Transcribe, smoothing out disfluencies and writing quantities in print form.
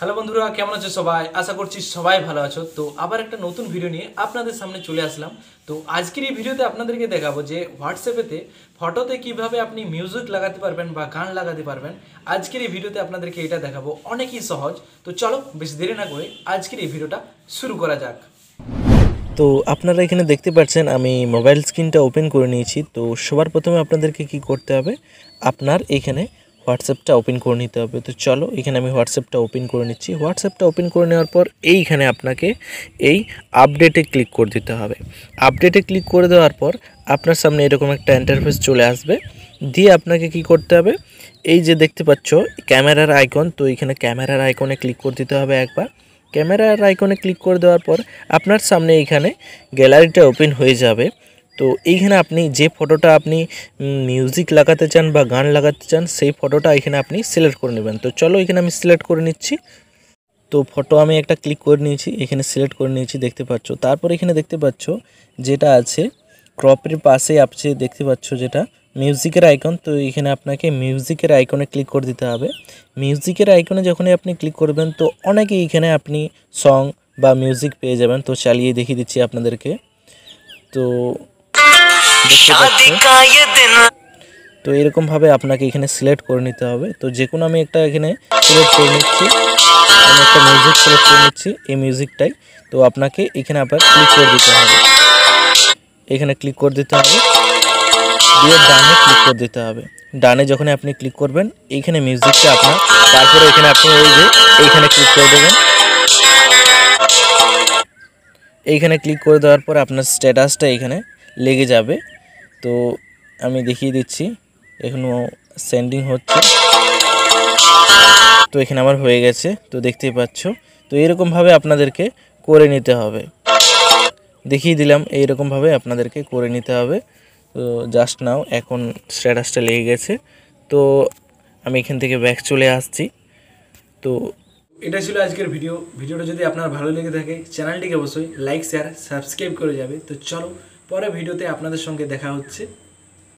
Hello বন্ধুরা, কেমন আছো সবাই? আশা করছি সবাই ভালো আছো। তো আবার একটা নতুন ভিডিও নিয়ে আপনাদের সামনে চলে আসলাম। তো আজকের এই ভিডিওতে আপনাদেরকে দেখাবো যে হোয়াটসঅ্যাপেতে ফটোতে কিভাবে আপনি মিউজিক লাগাতে পারবেন বা গান লাগাতে পারবেন। আজকের এই ভিডিওতে আপনাদেরকে এটা দেখাবো, অনেকই সহজ। তো চলো বেশি দেরি না করে আজকের এই ভিডিওটা শুরু করা যাক। তো আপনারা এখানে দেখতে পাচ্ছেন আমি মোবাইল স্ক্রিনটা ওপেন করে নিয়েছি। তো সবার প্রথমে আপনাদেরকে কি করতে হবে, আপনার এখানে হোয়াটসঅ্যাপটা ওপেন করে নিতে হবে। তো চলো এখানে আমি হোয়াটসঅ্যাপটা ওপেন করে নিচ্ছি। হোয়াটসঅ্যাপটা ওপেন করে নেওয়ার পর এইখানে আপনাকে এই আপডেটে ক্লিক করে দিতে হবে। আপডেটে ক্লিক করে দেওয়ার পর আপনার সামনে এরকম একটা ইন্টারফেস চলে আসবে। দিয়ে আপনাকে কি করতে হবে, এই যে দেখতে পাচ্ছ ক্যামেরার আইকন, তো এখানে ক্যামেরার আইকনে ক্লিক করে দিতে হবে একবার। ক্যামেরার আইকনে ক্লিক করে দেওয়ার পর আপনার সামনে এইখানে গ্যালারিটা ওপেন হয়ে যাবে। তো এইখানে আপনি যে ফটোটা আপনি মিউজিক লাগাতে চান বা গান লাগাতে চান সেই ফটোটা এখানে আপনি সিলেক্ট করে নেবেন। তো চলো এখানে আমি সিলেক্ট করে নিচ্ছি। তো ফটো আমি একটা ক্লিক করে নিয়েছি, এখানে সিলেক্ট করে নিয়েছি দেখতে পাচ্ছ। তারপর এখানে দেখতে পাচ্ছ যেটা আছে ক্রপের পাশে আছে দেখতে পাচ্ছ যেটা মিউজিকের আইকন। তো এখানে আপনাকে মিউজিকের আইকনে ক্লিক করে দিতে হবে। মিউজিকের আইকনে যখনই আপনি ক্লিক করবেন তো অনেকেই এখানে আপনি সং বা মিউজিক পেয়ে যাবেন। তো চালিয়ে দেখিয়ে দিচ্ছি আপনাদেরকে। তো তো এরকমভাবে আপনাকে এখানে সিলেক্ট করে নিতে হবে। তো যে কোনো আমি একটা এখানে সিলেক্ট করে নিচ্ছি, আমি একটা মিউজিক সিলেক্ট করে নিচ্ছি এই মিউজিকটাই। তো আপনাকে এখানে আবার ক্লিক করে দিতে হবে, এখানে ক্লিক করে দিতে হবে, দিয়ে ডানে ক্লিক করে দিতে হবে। ডানে যখন আপনি ক্লিক করবেন এইখানে মিউজিকটা আপনার, তারপরে এখানে আপনি ওই যে এইখানে ক্লিক করে দেবেন। এইখানে ক্লিক করে দেওয়ার পর আপনার স্ট্যাটাসটা এখানে লেগে যাবে। তো আমি দেখিয়ে দিচ্ছি, এখনও সেন্ডিং হচ্ছে। তো এখানে আমার হয়ে গেছে, তো দেখতেই পাচ্ছ। তো এরকমভাবে আপনাদেরকে করে নিতে হবে, দেখিয়ে দিলাম এইরকমভাবে আপনাদেরকে করে নিতে হবে। তো জাস্ট নাও এখন স্ট্যাটাসটা লেগে গেছে। তো আমি এখান থেকে ব্যাক চলে আসছি। তো এটা ছিল আজকের ভিডিওটা যদি আপনার ভালো লেগে থাকে চ্যানেলটিকে অবশ্যই লাইক শেয়ার সাবস্ক্রাইব করে যাবে। তো চলো পরে ভিডিওতে আপনাদের সঙ্গে দেখা হচ্ছে।